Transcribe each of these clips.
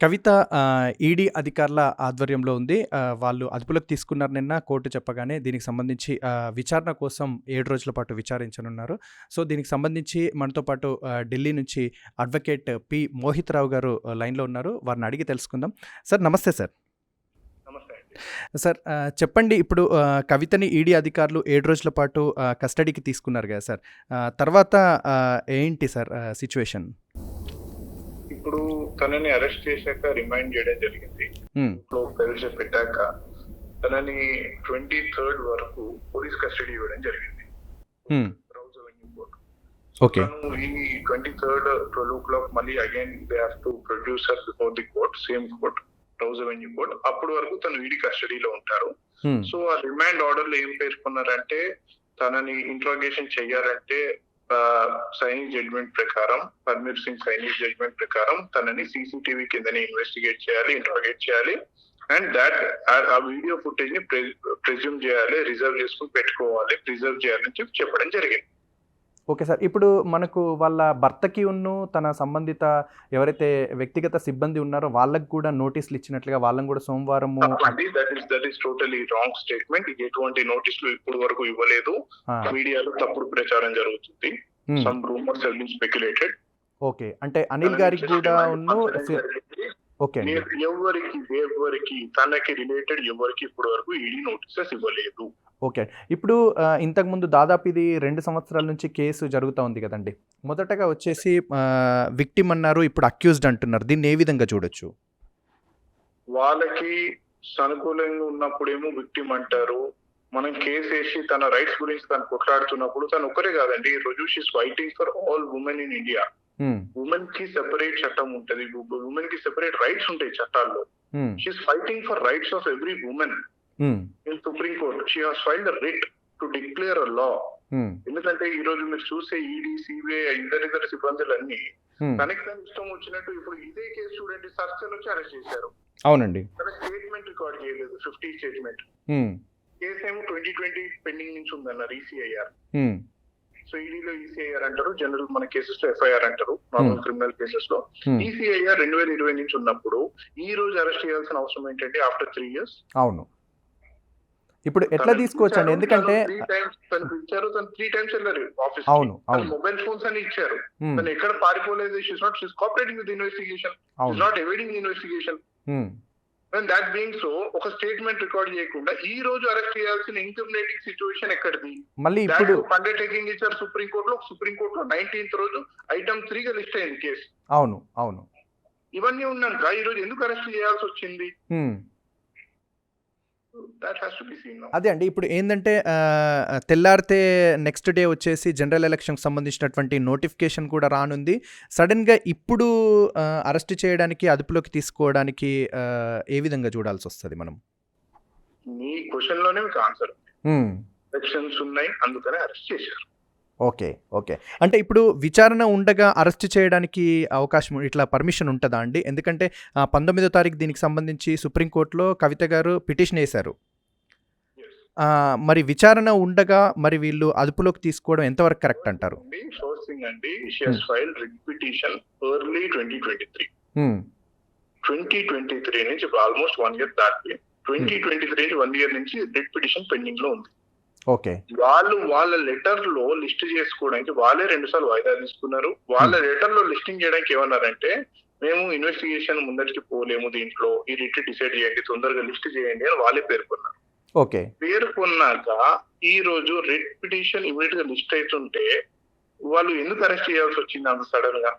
కవిత ED అధికారుల ఆధ్వర్యంలో ఉంది. వాళ్ళు అదుపులోకి తీసుకున్నారు నిన్న కోర్టు చెప్పగానే. దీనికి సంబంధించి విచారణ కోసం 7 రోజుల పాటు విచారించనున్నారు. సో, దీనికి సంబంధించి మనతో పాటు ఢిల్లీ నుంచి అడ్వకేట్ పి. మోహిత్ రావు గారు లైన్‌లో ఉన్నారు. వారిని అడిగి తెలుసుకుందాం. సార్ నమస్తే సార్. నమస్తే అండి. సార్ చెప్పండి, ఇప్పుడు కవితని ఈడీ అధికారులు 7 రోజుల పాటు కస్టడీకి తీసుకున్నారు కదా సార్. తర్వాత ఏంటి సార్ సిట్యుయేషన్? ఇప్పుడు తనని అరెస్ట్ చేశాక రిమైండ్ చేయడం జరిగింది. ప్రవేశ పెట్టాక తనని 23rd వరకు పోలీస్ కస్టడీ ఇవ్వడం జరిగింది. Rouse Avenue court. ఓకే. తను ఈ 23rd 12 o'clock మళ్ళీ again they have to produce her before the court, same court, Rouse Avenue court. అప్పటి వరకు తను ఈడీ కస్టడీలో ఉంటారు. సో ఆ రిమాండ్ ఆర్డర్ లో ఏం పేర్కొన్నారంటే తనని ఇంట్రాగేషన్ చెయ్యాలంటే సైనిక్ జడ్జ్మెంట్ ప్రకారం, పర్మీర్ సింగ్ సైనిక్ జడ్జ్మెంట్ ప్రకారం తనని సీసీటీవీ కిందనే ఇన్వెస్టిగేట్ చేయాలి, ఇంట్రాగేట్ చేయాలి. అండ్ దాట్ ఆ వీడియో ఫుటేజ్ ని ప్రెజ్యూమ్ చేయాలి, రిజర్వ్ చేసుకుని పెట్టుకోవాలి, ప్రిజర్వ్ చేయాలని చెప్పడం జరిగింది. Okay sir. ఇప్పుడు మనకు వాళ్ళ భర్తకి తన సంబంధిత ఎవరైతే వ్యక్తిగత సిబ్బంది ఉన్నారో వాళ్ళకి కూడా నోటీసులు ఇచ్చినట్లుగా వాళ్ళని కూడా సోమవారం. That is totally wrong statement. ఎటువంటి నోటీసులు ఇప్పుడు వరకు ఇవ్వలేదు. మీడియాలో తప్పుడు ప్రచారం జరుగుతుంది. Some rumours have been speculated. Okay, అంటే అనిల్ గారికి కూడా ఓకే ఎవరికి తనకి రిలేటెడ్ ఎవరికి ఇప్పుడు వరకు ఈడీ నోటీసెస్ ఇవ్వలేదు. ఓకే. ఇప్పుడు ఇంతకుముందు దాదాపు ఇది 2 సంవత్సరాల నుంచి కేసు జరుగుతూ ఉంది కదండి. మొదటగా వచ్చేసి విక్టిమ్ అన్నారు, ఇప్పుడు అక్యూజ్డ్ అంటున్నారు. దీన్ని ఏ విధంగా చూడొచ్చు? వాళ్ళకి అనుకూలంగా ఉన్నప్పుడేమో విక్టిమ్ అంటారు. మనం కేసు వేసి తన రైట్స్ గురించి తను కొట్లాడుతున్నప్పుడు తను ఒక్కరే కాదండి, ఈ రోజు she's fighting for all women in India. Women కి సెపరేట్ చట్టం ఉంటది, ఉమెన్ కి సెపరేట్ రైట్స్ ఉంటాయి చట్టాల్లో. She's fighting for rights of every women. In Supreme Court she has filed a writ to declare a law. ఎందుకంటే ఈ రోజు మీరు చూసే ఈడీ, సిబిఐ ఇతర సిబ్బందులన్నీ తనకి తన ఇష్టం వచ్చినట్టు ఇప్పుడు ఇదే కేసు చూడండి, సర్చ్ వచ్చి అరెస్ట్ చేశారు. అవునండి. తన స్టేట్మెంట్ రికార్డ్ చేయలేదు, 50 స్టేట్మెంట్. కేసు ఏమో 2020 పెండింగ్ నుంచి ఉందన్నారు ఈసీఐఆర్. సో ఈడీలో ఈసీఐఆర్ అంటారు, జనరల్ మన కేసెస్ లో ఎఫ్ఐఆర్ అంటారు, నార్మల్ క్రిమినల్ కేసెస్ లో. ఈసీఐఆర్ 2020 నుంచి ఉన్నప్పుడు ఈ రోజు అరెస్ట్ చేయాల్సిన అవసరం ఏంటంటే ఆఫ్టర్ 3 years? అవును. ఇప్పుడు ఎట్లా తీసుకోవచ్చండి? ఎందుకంటే 3 times తను ఇచ్చారు, తను 3 times వెళ్ళారు ఆఫీస్. అవును, మొబైల్ ఫోన్స్ అని ఇచ్చారు. తను ఎక్కడ పారిపోలేదు. She's cooperating with investigation, she's not avoiding investigation. And that being so, ఒక స్టేట్మెంట్ రికార్డ్ చేయకుండా ఈ రోజు అరెస్ట్ చేయాల్సిన ఇంక్రిమినేటింగ్ సిచ్యువేషన్ ఎక్కడిది? మళ్ళీ ఇప్పుడు అండర్టేకింగ్ ఇచ్చారు సుప్రీం కోర్టులో 19th రోజు ఐటమ్ 3 గా లిస్ట్ అయింది కేసు. అవును. ఇవన్నీ ఉన్నాక ఈ రోజు ఎందుకు అరెస్ట్ చేయాల్సి వచ్చింది? అదే అండి. ఇప్పుడు ఏంటంటే తెల్లారితే నెక్స్ట్ డే వచ్చేసి జనరల్ ఎలక్షన్కి సంబంధించినటువంటి నోటిఫికేషన్ కూడా రానుంది. సడన్గా ఇప్పుడు అరెస్ట్ చేయడానికి, అదుపులోకి తీసుకోవడానికి ఏ విధంగా చూడాల్సి వస్తుంది మనం? మీ క్వశ్చన్ లోనే మీకు ఆన్సర్. ఎలక్షన్స్ ఉన్నాయి, అందుకనే అరెస్ట్ చేశారు. ఓకే. అంటే ఇప్పుడు విచారణ ఉండగా అరెస్ట్ చేయడానికి అవకాశం, ఇట్లా పర్మిషన్ ఉంటుందా అండి? ఎందుకంటే 19వ తారీఖు దీనికి సంబంధించి సుప్రీంకోర్టులో కవిత గారు పిటిషన్ వేశారు. మరి విచారణ ఉండగా మరి వీళ్ళు అదుపులోకి తీసుకోవడం ఎంతవరకు కరెక్ట్ అంటారు? ఫస్ట్ థింగ్ అండి, she has filed writ petition early 2023. 2023 నుంచి ఆల్మోస్ట్ 1 year దాటిపోయింది. 2023 నుంచి 1 year నుంచి రిట్ పిటిషన్ పెండింగ్ లో ఉంది. ఓకే. వాళ్ళ లెటర్ లో లిస్ట్ చేసుకోవడానికి వాళ్ళే 2 సార్లు వాయిదా తీసుకున్నారు. వాళ్ళ లెటర్ లో లిస్టింగ్ చేయడానికి ఏమన్నారంటే, మేము ఇన్వెస్టిగేషన్ ముందరికి పోలేము, దీంట్లో ఈ రిట్ డిసైడ్ చేయండి, తొందరగా లిస్ట్ చేయండి అని వాళ్ళే పేర్కొన్నారు. ఓకే. పేర్కొన్నాక ఈ రోజు రిట్ పిటిషన్ ఇమీడియట్ గా లిస్ట్ అవుతుంటే వాళ్ళు ఎందుకు అరెస్ట్ చేయాల్సి వచ్చింది అంత సడన్ గా?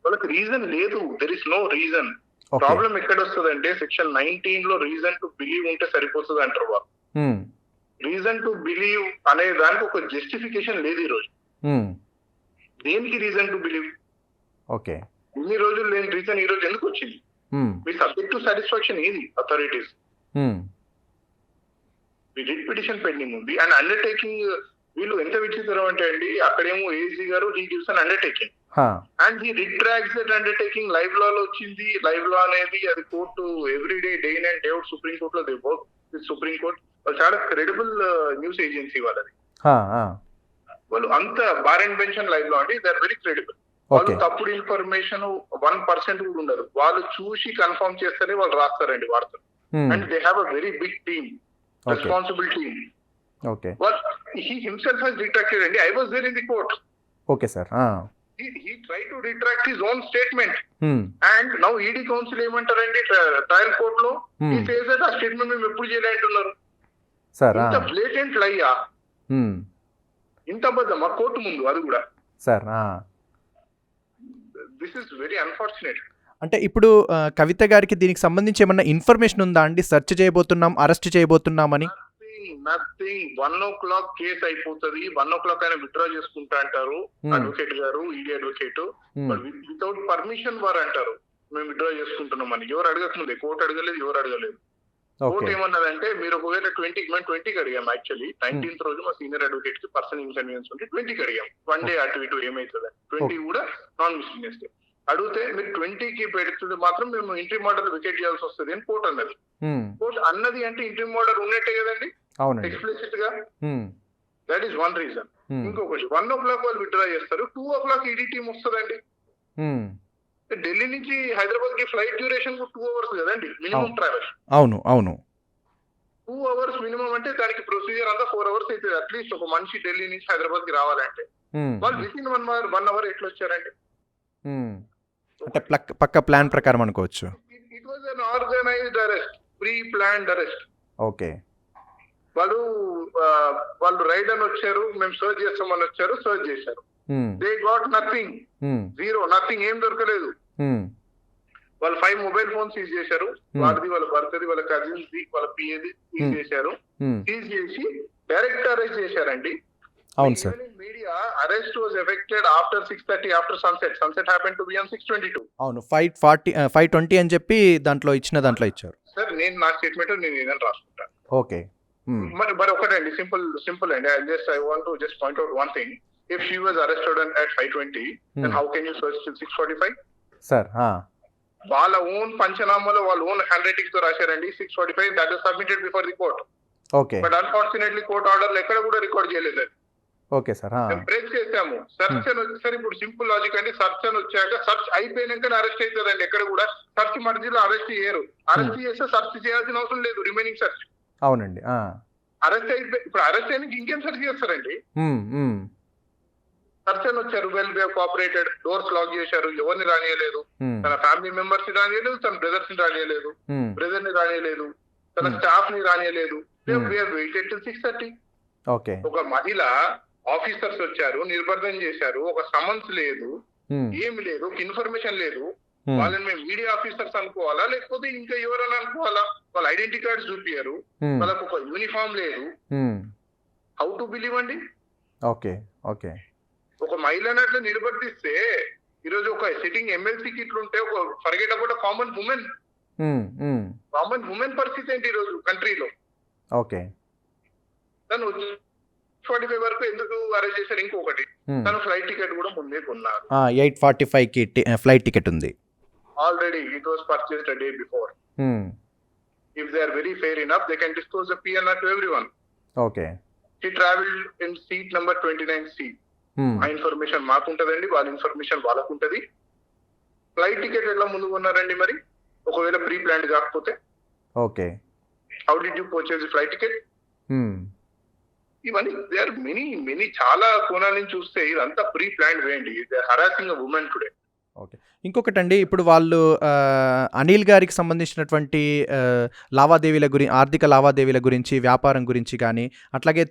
వాళ్ళకి రీజన్ లేదు. There is no reason. Problem ఎక్కడ వస్తుంది అంటే సెక్షన్ 19 లో రీజన్ టు బిలీవ్ ఉంటే సరిపోతుంది అంటారు వాళ్ళు. రీజన్ టు బిలీవ్ అనే దానికి ఒక జస్టిఫికేషన్ లేదు ఈ రోజు. దేనికి రీజన్ టు బిలీవ్? ఓకే. ఇన్ని రోజులు లేని రీజన్ ఈ రోజు ఎందుకు వచ్చింది? మీ సబ్జెక్ట్ టు సాటిస్ఫాక్షన్ ఏది అథారిటీస్? రిట్ పిటిషన్ పెండింగ్ ఉంది. అండ్ అండర్టేకింగ్ వీళ్ళు ఎంత విచిత్రం అంటే అండి, అక్కడేమో ఏజీ గారు he gives an undertaking and he retracts that undertaking. Live law లో వచ్చింది. లైవ్ లా అనేది అది court every day and day out Supreme Court లో they work with Supreme Court. వాళ్ళు చాలా క్రెడిబుల్ న్యూస్ ఏజెన్సీ వాళ్ళది. వాళ్ళు అంత bar and bench and live law అంటే దే ఆర్ వెరీ క్రెడిబుల్. వాళ్ళు ఓకే. తప్పుడు ఇన్ఫర్మేషన్ 1% కూడా ఉండదు. వాళ్ళు చూసి కన్ఫర్మ్ చేస్తేనే వాళ్ళు రాస్తారండి వార్తలు. Hmm. And they have a very big team, okay. Responsible team. Okay. Well, he himself has retracted, and I was there in the court. Okay sir. He tried to retract his own statement, హ్మ్. and now ED counsel ఏమంటారండి trial court లో, he హ్మ్. says that ఆ statement మేము ఎప్పుడు చేయలేంటున్నారు. Sir. ఇంత blatant లయ్యా, హ్మ్. ఇంత అబద్ధమా కోర్టు ముందు, అది కూడా. Sir. This is very unfortunate. అంటే ఇప్పుడు కవిత గారికి దీనికి సంబంధించి ఏమన్నా ఇన్ఫర్మేషన్ ఉందా అండి? సెర్చ్ చేయబోతున్నాం, అరెస్ట్ చేయబోతున్నామని. నథింగ్. 1 o'clock కేసు అయిపోతుంది. 1 o'clock ఆయన విత్డ్రా చేసుకుంటా అంటారు అడ్వకేట్ గారు, ఈడీ అడ్వకేట్. వితౌట్ పర్మిషన్ వారు అంటారు మేము విత్డ్రా చేసుకుంటున్నామని. ఎవరు అడగకముందే, కోర్టు అడగలేదు, ఎవరు అడగలేదు. Court okay. ఏమన్నదంటే మీరు ఒకవేళ 20కి అడిగాం. యాక్చువల్లీ 19th రోజు మా సీనియర్ అడ్వకేట్ కి పర్సనల్ ఇన్కన్వీనియన్స్ ఉంటే 20కి అడిగాం. 1 day అటు ఇటు ఏమైతుంది, 20 కూడా నాన్ మిస్లీనియస్. అడిగితే మీరు 20కి పెడుతుంది మాత్రం మేము ఇంట్రీమ్ ఆర్డర్ వికెట్ చేయాల్సి వస్తుంది అని కోర్టు అన్నది. హ్మ్. కోర్టు అన్నది అంటే ఇంట్రీమ్ ఆర్డర్ ఉన్నట్టే కదండి, అవునండి. ఎక్స్ప్లిసిట్ గా. హ్మ్. That is one reason. హ్మ్. ఇంకొకటి 1 o'clock వాళ్ళు విత్డ్రా చేస్తారు, 2 o'clock ఈడీ టీమ్ వస్తుందండి. హ్మ్. ఢిల్లీ నుంచి హైదరాబాద్ కి ఫ్లైట్ డ్యూరేషన్ 2 hours కదండి మినిమం ట్రావెల్. అవును. అవును. 2 hours మినిమం అంటే దానికి ప్రొసీజర్ అంతా 4 hours అవుతుంది అట్లీస్ట్, ఒక మనిషి ఢిల్లీ నుంచి హైదరాబాద్ కి రావాలంటే. హ్మ్. వాళ్ళు విత్ ఇన్ 1 hour ఎట్లా వచ్చారండి? హ్మ్. అంటే పక్క ప్లాన్ ప్రకారం అనుకోవచ్చు. It was an organised arrest, pre planned arrest. Okay. వాళ్ళు రైడ్ అని వచ్చారు, మేము సర్చ్ చేస్తామని వచ్చారు, సర్చ్ చేశారు. హ్మ్. దే గాట్ నథింగ్, హ్మ్. జీరో, నథింగ్, ఏం దొరకలేదు. హ్మ్. వాళ్ళు 5 మొబైల్ ఫోన్స్ సీజ్ చేశారు. వాడిది, వాళ్ళ భర్తది, వాళ్ళ కజిన్స్ ది, వాళ్ళ పిఏది సీజ్ చేశారు. హ్మ్. సీజ్ చేసి డైరెక్ట్ అరెస్ట్ చేశారండి. అవును sir. Media arrest was affected after 6:30, after sunset. Sunset happen to be on 6:22. అవును. 5:20 అని చెప్పి దాంట్లో ఇచ్చారు. సార్ నేను నా స్టేట్మెంట్ నేను ఏదైనా రాసుకుంటాను. ఓకే. హ్మ్. మరి ఒకటండి, సింపుల్ అండి. I want to just point out one thing. If she was arrested at 5:20, then how can you search till 6:45? Sir. వాళ్ళ ఓన్ పంచనామాలో వాళ్ళ ఓన్ హ్యాండ్ రైటింగ్ తో రాశారండి 6:45. That was submitted before the court. Okay. But unfortunately court ఆర్డర్లు ఎక్కడ కూడా record చేయలేదు. Okay sir. మేము press చేసాము. సర్చ్ అని వచ్చేసరి ఇప్పుడు సింపుల్ లాజిక్ అండి. సర్చ్ అని వచ్చాక సర్చ్ అయిపోయినాక అరెస్ట్ అవుతుందండి. ఎక్కడ కూడా సర్చ్ మధ్యలో అరెస్ట్ చేయరు. అరెస్ట్ చేస్తే సర్చ్ చేయాల్సిన అవసరం లేదు, రిమైనింగ్ సర్చ్. అవునండి. అరెస్ట్ అయిపోయి ఇప్పుడు అరెస్ట్ అయినాక ఇంకేం సర్చ్ చేస్తారండి? సర్చ్ అని వచ్చారు, well we have cooperated, doors lock చేశారు, ఎవరిని రానియలేదు, తన ఫ్యామిలీ మెంబర్స్ ని రానియలేదు, తన బ్రదర్స్ ని రానియలేదు, బ్రదర్ ని రానియలేదు, తన స్టాఫ్ ని రానియలేదు. We have waited till 6:30. Okay. ఒక మహిళ ఆఫీసర్స్ వచ్చారు, నిర్బంధం చేశారు, ఒక సమన్స్ లేదు, ఏమి లేదు, ఒక ఇన్ఫర్మేషన్ లేదు. వాళ్ళని మేము మీడియా ఆఫీసర్స్ అనుకోవాలా, లేకపోతే ఇంకా ఎవరైనా అనుకోవాలా? వాళ్ళ ఐడెంటిటీ కార్డ్స్ చూపించారు, వాళ్ళకు ఒక యూనిఫామ్ లేదు. హౌ టు బిలీవ్ అండి? ఓకే. ఓకే. ఒక మహిళను అట్లా నిర్వర్తిస్తే ఈరోజు ఒక సిట్టింగ్ ఎమ్మెల్సీకి ఇట్లుంటే ఒక ఫర్గెట్ అబౌట్ కామన్ ఉమెన్ పరిస్థితి ఏంటి ఈరోజు కంట్రీలో? ఓకే. తను 45 వరకు ఎందుకు అరెస్ట్ చేశారు? ఇంకొకటి, తను ఫ్లైట్ టికెట్ కూడా ముందే కొన్నారు. 8:45కి ఫ్లైట్ టికెట్ ఉంది already. It was purchased a day before. If they are very fair enough, they can disclose the PNR to everyone. Okay. She traveled in seat number 29C. ఆ information మాకుంటదండి, వాళ్ళ information వాళ్ళకుంటది. Flight ticket ఎలా ముందు కొన్నారండి మరి, ఒకవేళ pre planned కాకపోతే? Okay. How did you purchase the flight ticket? ఇవన్నీ they are many చాలా కోణాల నుంచి చూస్తే ఇదంతా ప్రీ ప్లాన్డ్ వే అండి. They are harassing a woman today. Okay. ఇంకొకటండి, ఇప్పుడు వాళ్ళు అనిల్ గారికి సంబంధించినటువంటి ఆర్థిక లావాదేవీల గురించి, వ్యాపారం గురించి కానీ, అట్లాగే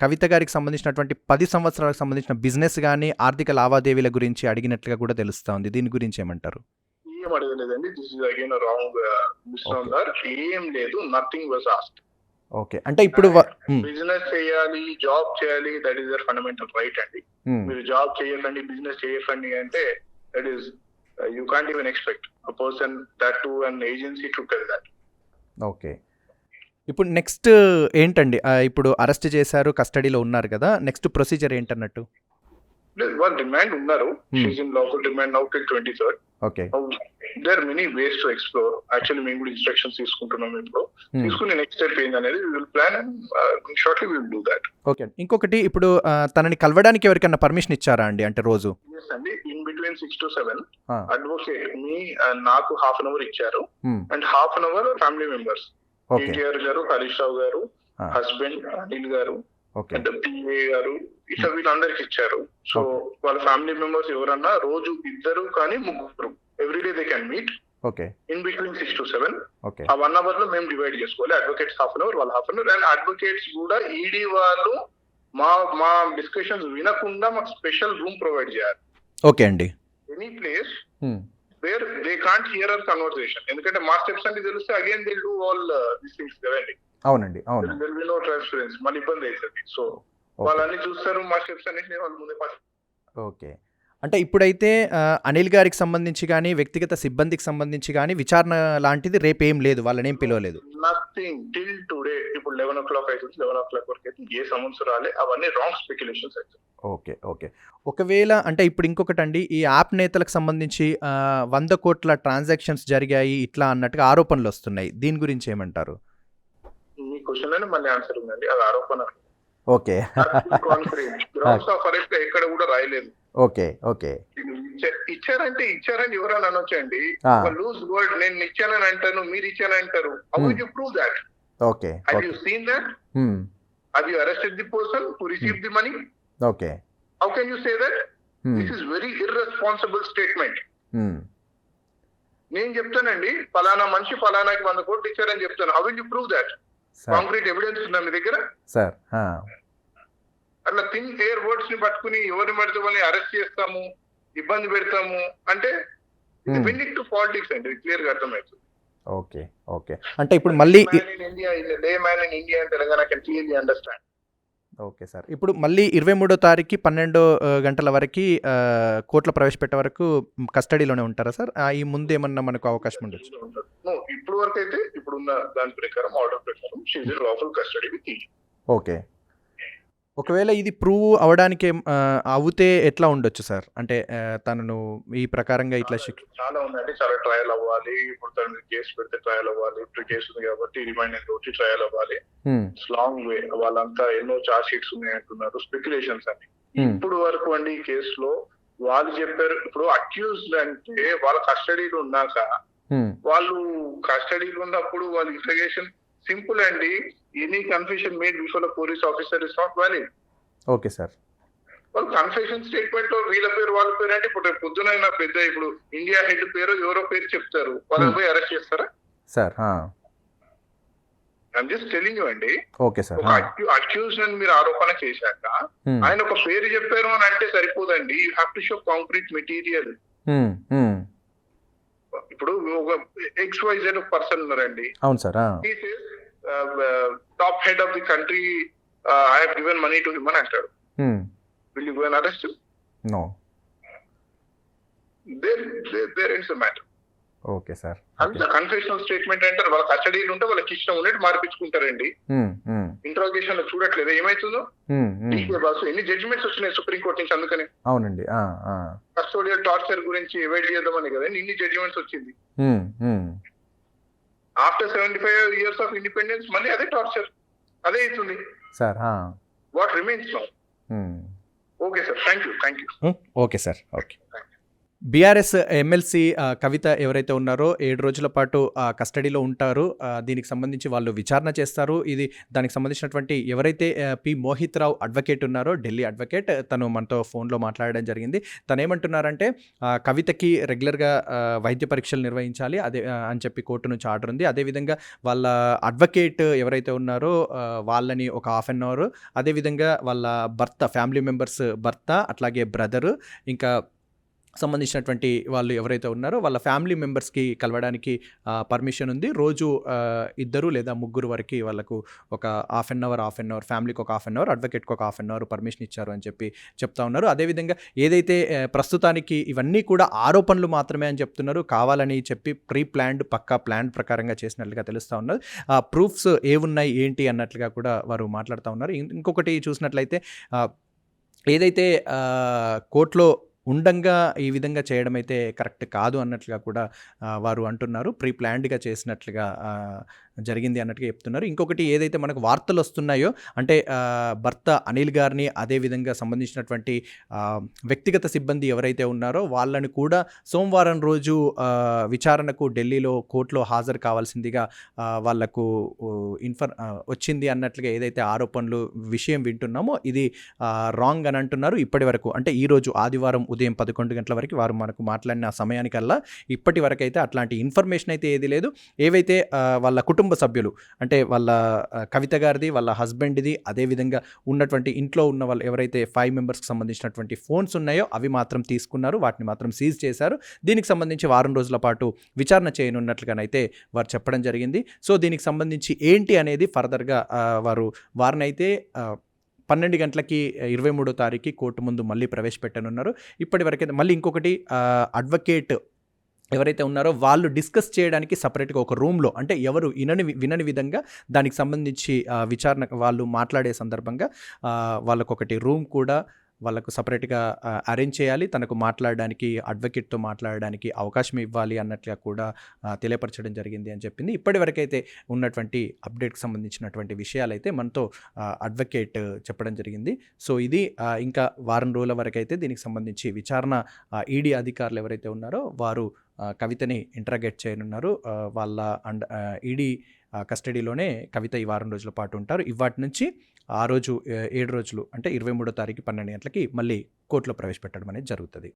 కవిత గారికి సంబంధించినటువంటి 10 సంవత్సరాలకు సంబంధించిన బిజినెస్ కానీ, ఆర్థిక లావాదేవీల గురించి అడిగినట్లుగా కూడా తెలుస్తా ఉంది. దీని గురించి ఏమంటారు? ఏం అడగలేదండి. This is again wrong misunderstanding. ఏం లేదు, నథింగ్ వాస్ ఆస్క్డ్. ఓకే. అంటే ఇప్పుడు బిజినెస్ చేయాలి, జాబ్ చేయాలి, that is their fundamental right అండి. మీరు జాబ్ చేయకండి, బిజినెస్ చేయకండి అంటే that is you can't even expect a person, that to an agency, to tell that. Okay. ఇప్పుడు నెక్స్ట్ ఏంటండి? ఇప్పుడు అరెస్ట్ చేశారు, కస్టడీలో ఉన్నారు కదా, నెక్స్ట్ ప్రొసీజర్ ఏంటన్నట్టు? వాళ్ళు రిమాండ్ ఉన్నారు. She's in lawful remand now till 23rd. Okay. There are many ways to explore. Actually మేము కూడా ఇన్‌స్ట్రక్షన్స్ తీసుకుంటున్నాం ఇప్పుడు. తీసుకుని నెక్స్ట్ స్టెప్ ఏందనేది we will plan and shortly we will do that. Okay. ఇంకొకటి ఇప్పుడు తనని కలవడానికి ఎవరికన్నా పర్మిషన్ ఇచ్చారా అండి? అంటే రోజు? యెస్ అండి. ఇన్ బిట్వీన్ 6-7 ఆ! అడ్వొకేట్ నాకు హాఫ్ అన్ అవర్ ఇచ్చారు. హ్మ్. And half an our family members. Okay. KTR గారు, హరీష్ రావు గారు, ఆ! హస్బెండ్ అనిల్ గారు, ఓకే. అండ్ పిఏ గారు ఇట్లా వీళ్ళందరికి ఇచ్చారు. సో వాళ్ళ ఫ్యామిలీ మెంబర్స్ ఎవరన్నా రోజు ఇద్దరు కానీ ముగ్గురు everyday they can meet okay. In between 6-7. Okay. ఆ 1 అవర్ లో మేము డివైడ్ చేసుకోవాలి. అడ్వకేట్స్ హాఫ్ అన్ అవర్, వాళ్ళు half an hour. And advocates కూడా ఈడీ వాళ్ళు మా మా డిస్కషన్స్ వినకుండా మాకు స్పెషల్ రూమ్ ప్రొవైడ్ చేయాలి. ఓకే అండి. Any place hmm. Where they can't hear our conversation. ఎందుకంటే మా స్టెప్స్ అన్ని తెలిస్తే again they do all these things కదండి. అవునండి. అవును. There will be no transparency. మళ్ళీ ఇబ్బంది అవుతుంది. So okay. వాళ్ళన్ని చూస్తారు, మా స్టెప్స్ అన్నిటిని వాళ్ళు ముందే ఓకే. అంటే ఇప్పుడైతే అనిల్ గారికి సంబంధించి గానీ, వ్యక్తిగత సిబ్బందికి సంబంధించి గానీ విచారణ లాంటిది రేపేం లేదు. వాళ్ళనేం పిలవలేదు. Nothing till today. ఇప్పుడు 11 అవుతుంది. 11 వరకు అయితే ఏ సమన్స్ రాలే. అవన్నీ రాంగ్ స్పెక్యులేషన్స్ అవుతాయి. ఓకే. ఓకే. ఒకవేళ అంటే ఇప్పుడు ఇంకొకటండి, ఈ యాప్ నేతలకు సంబంధించి 100 కోట్ల ట్రాన్సాక్షన్స్ జరిగాయి ఇట్లా అన్నట్టుగా ఆరోపణలొస్తున్నాయి. దీని గురించి ఏమంటారు? మీ క్వశ్చన్ లోనే మళ్ళీ ఆన్సర్ ఉందండి. అది ఆరోపణ. Okay. Conference grounds of arrest ఎక్కడ కూడా రాయలేదు. ఓకే. ఓకే. ఇచ్చారంటే ఇచ్చారని ఎవరైనా అనొచ్చండి. ఆ! Loose word. నేను ఇచ్చానని అంటాను, మీరు ఇచ్చానంటారు. How will you prove that? Okay. Have okay. You seen that? Hmm. Have you arrested the person who received the money? Okay. How can you say that? Hmm. This is very irresponsible statement. Hmm. నేను చెప్తానండి, ఫలానా మనిషి ఫలానాకి 100 కోట్లు ఇచ్చారని చెప్తాను. How will you prove that? Sir. Concrete evidence ఉందా మీ దగ్గర? Sir. ఆ! అట్లా థిన్ ఎయిర్ వర్డ్స్ ని పట్టుకుని ఎవరిని పడితే వాళ్ళని అరెస్ట్ చేస్తాము, ఇబ్బంది పెడతాము అంటే ఇది హ్మ్. బెండింగ్ టు పాలిటిక్స్ అండి. క్లియర్ గా అర్థమవుతుంది. ఓకే. ఓకే. అంటే ఇప్పుడు మళ్ళీ లే man in India and Telangana can clearly understand. Okay sir. ఇప్పుడు మళ్ళీ 23 తారీఖు 12 గంటల వరకి కోర్టులో ప్రవేశపెట్టే వరకు కస్టడీలోనే ఉంటారా సార్? ఈ ముందేమన్నా మనకు అవకాశం ఉండొచ్చు? ఇప్పుడు వరకు అయితే ఇప్పుడున్న దాని ప్రకారం ఆర్డర్ ప్రకారం she is in lawful custody with ED. Okay. ఒకవేళ ఇది ప్రూవ్ అవ్వడానికి అవుతే ఎట్లా ఉండొచ్చు సార్? అంటే తనను ఈ ప్రకారంగా ఇట్లా చాలా ఉందండి. చాలా ట్రయల్ అవ్వాలి. ఇప్పుడు తను కేసు పెడితే ట్రయల్ అవ్వాలి. ఇప్పుడు కేసు ఉంది కాబట్టి రిమైండ్ వచ్చి ట్రయల్ అవ్వాలి. హ్మ్. Long way. వాళ్ళంతా ఎన్నో చార్జ్ షీట్స్ ఉన్నాయి అంటున్నారు. స్పెక్యులేషన్స్ అని. ఇప్పుడు వరకు అండి ఈ కేసులో వాళ్ళు చెప్పారు. ఇప్పుడు అక్యూజ్డ్ అంటే వాళ్ళ కస్టడీలో ఉన్నాక, హ్మ్. వాళ్ళు కస్టడీలో ఉన్నప్పుడు వాళ్ళ ఇంట్రగేషన్ సింపుల్ అండి. Any confession made before the police officer is not valid. Okay sir. వాళ్ళు కన్ఫెషన్ స్టేట్మెంట్ లో వీళ్ళ పేరు వాళ్ళ పేరు అంటే ఇప్పుడు రేపు పొద్దున నా పెద్ద ఇప్పుడు ఇండియా హెడ్ పేరు ఎవరో పేరు చెప్తారు. వాళ్ళని పోయి అరెస్ట్ చేస్తారా? Sir. I'm just telling you అండి. Okay sir. ఒక అక్యూజ్ అని మీరు ఆరోపణ చేశాక హ్మ్. ఆయన ఒక పేరు చెప్పారు అని అంటే సరిపోదండి. You have to show concrete material. Hmm. Hmm. ఇప్పుడు ఒక XYZ పర్సన్ ఉన్నారండి. అవును sir. Top head of the country I have given money to him అని అంటాడు. Hmm. Will you go and arrest him? No. There is the matter. Okay sir. అంత confessional statement అంటారు. వాళ్ళ కస్టడీలు ఉంటే వాళ్ళకి ఇష్టం ఉన్నట్టు మార్పించుకుంటారండి. హ్మ్. హ్మ్. ఇంట్రాగేషన్ లో చూడట్లేదు ఏమైతుందో. హ్మ్. హ్మ్. డీకే బాసు ఎన్ని జడ్జిమెంట్స్ వచ్చినాయి సుప్రీంకోర్టు నుంచి. అందుకని అవునండి. కస్టోడియల్ టార్చర్ గురించి అవాయిడ్ చేద్దామని కదా ఇన్ని జడ్జిమెంట్స్ వచ్చింది. హ్మ్. హ్మ్. ఆఫ్టర్ 75 years ఆఫ్ ఇండిపెండెన్స్ మళ్ళీ అదే టార్చర్ అదే అవుతుంది. Sir. What remains now? Okay sir. Thank you. Okay sir. Okay. BRS MLC Kavitha ఎవరైతే ఉన్నారో 7 రోజుల పాటు కస్టడీలో ఉంటారు. దీనికి సంబంధించి వాళ్ళు విచారణ చేస్తారు. దానికి సంబంధించినటువంటి ఎవరైతే పి. మోహిత్ రావు అడ్వకేట్ ఉన్నారో, ఢిల్లీ అడ్వకేట్, తను మనతో ఫోన్లో మాట్లాడడం జరిగింది. తను ఏమంటున్నారంటే కవితకి రెగ్యులర్గా వైద్య పరీక్షలు నిర్వహించాలి అని చెప్పి కోర్టు నుంచి ఆర్డర్ ఉంది. అదేవిధంగా వాళ్ళ అడ్వకేట్ ఎవరైతే ఉన్నారో వాళ్ళని ఒక హాఫ్ అన్ అవర్, అదేవిధంగా వాళ్ళ భర్త, ఫ్యామిలీ మెంబర్స్ భర్త, అట్లాగే బ్రదరు, ఇంకా సంబంధించినటువంటి వాళ్ళు ఎవరైతే ఉన్నారో వాళ్ళ ఫ్యామిలీ మెంబర్స్కి కలవడానికి పర్మిషన్ ఉంది. రోజు 2 లేదా 3 వరకు వాళ్ళకు ఒక హాఫ్ అన్ అవర్ ఫ్యామిలీకి ఒక హాఫ్ అన్ అవర్, అడ్వకేట్కి ఒక హాఫ్ అన్ అవర్ పర్మిషన్ ఇచ్చారు అని చెప్పి చెప్తా ఉన్నారు. అదేవిధంగా ఏదైతే ప్రస్తుతానికి ఇవన్నీ కూడా ఆరోపణలు మాత్రమే అని చెప్తున్నారు. కావాలని చెప్పి పక్కా ప్లాన్ ప్రకారంగా చేసినట్లుగా తెలుస్తూ ఉన్నది. ప్రూఫ్స్ ఏమున్నాయి ఏంటి అన్నట్లుగా కూడా వారు మాట్లాడుతూ ఉన్నారు. ఇంకొకటి చూసినట్లయితే ఏదైతే కోర్టులో ఉండంగా ఈ విధంగా చేయడం అయితే కరెక్ట్ కాదు అన్నట్లుగా కూడా వారు అంటున్నారు. ప్రీ ప్లాన్డ్‌గా చేసినట్లుగా జరిగింది అన్నట్టుగా చెప్తున్నారు. ఇంకొకటి ఏదైతే మనకు వార్తలొస్తున్నాయో అంటే భర్త అనిల్ గారిని అదే విధంగా సంబంధించినటువంటి వ్యక్తిగత సిబ్బంది ఎవరైతే ఉన్నారో వాళ్ళని కూడా సోమవారం రోజు విచారణకు ఢిల్లీలో కోర్టులో హాజరు కావాల్సిందిగా వాళ్ళకు వచ్చింది అన్నట్లుగా ఏదైతే ఆరోపణలు విషయం వింటున్నామో ఇది రాంగ్ అని అంటున్నారు. ఇప్పటి వరకు అంటే ఈరోజు ఆదివారం ఉదయం 11 గంటల వరకు వారు మనకు మాట్లాడిన సమయానికల్లా ఇప్పటి వరకైతే అట్లాంటి ఇన్ఫర్మేషన్ అయితే ఏది లేదు. ఏవైతే వాళ్ళ కుటుంబ సభ్యులు అంటే వాళ్ళ కవిత గారిది, వాళ్ళ హస్బెండ్‌ది, అదేవిధంగా ఉన్నటువంటి ఇంట్లో ఉన్న వాళ్ళు ఎవరైతే 5 మెంబర్స్‌కి సంబంధించినటువంటి ఫోన్స్ ఉన్నాయో అవి మాత్రం తీసుకున్నారు. వాటిని మాత్రం సీజ్ చేశారు. దీనికి సంబంధించి వారం రోజుల పాటు విచారణ చేయనున్నట్లుగానైతే వారు చెప్పడం జరిగింది. సో దీనికి సంబంధించి ఏంటి అనేది ఫర్దర్‌గా వారినైతే 12 గంటలకి 23వ తారీఖుకి కోర్టు ముందు మళ్ళీ ప్రవేశపెట్టనున్నారు. ఇప్పటివరకైతే మళ్ళీ ఇంకొకటి అడ్వకేట్ ఎవరైతే ఉన్నారో వాళ్ళు డిస్కస్ చేయడానికి సెపరేట్‌గా ఒక రూమ్‌లో అంటే ఎవరు వినని విధంగా దానికి సంబంధించి విచారణ వాళ్ళు మాట్లాడే సందర్భంగా వాళ్ళకొకటి రూమ్ కూడా వాళ్ళకు సెపరేట్‌గా అరేంజ్ చేయాలి. తనకు మాట్లాడడానికి అడ్వకేట్‌తో మాట్లాడడానికి అవకాశం ఇవ్వాలి అన్నట్లుగా కూడా తెలియపరచడం జరిగింది అని చెప్పింది. ఇప్పటివరకైతే ఉన్నటువంటి అప్డేట్‌కి సంబంధించినటువంటి విషయాలైతే మనతో అడ్వకేట్ చెప్పడం జరిగింది. సో ఇది ఇంకా వారం రోజుల వరకైతే దీనికి సంబంధించి విచారణ ఈడీ అధికారులు ఎవరైతే ఉన్నారో వారు కవితని ఇంటరాగేట్ చేయనున్నారు. వాళ్ళ ఈడీ కస్టడీలోనే కవిత ఈ వారం రోజుల పాటు ఉంటారు. ఇవాటి నుంచి ఆ రోజు 7 రోజులు అంటే 23వ తారీఖు 12 గంటలకి మళ్ళీ కోర్టులో ప్రవేశపెట్టడం అనేది జరుగుతుంది.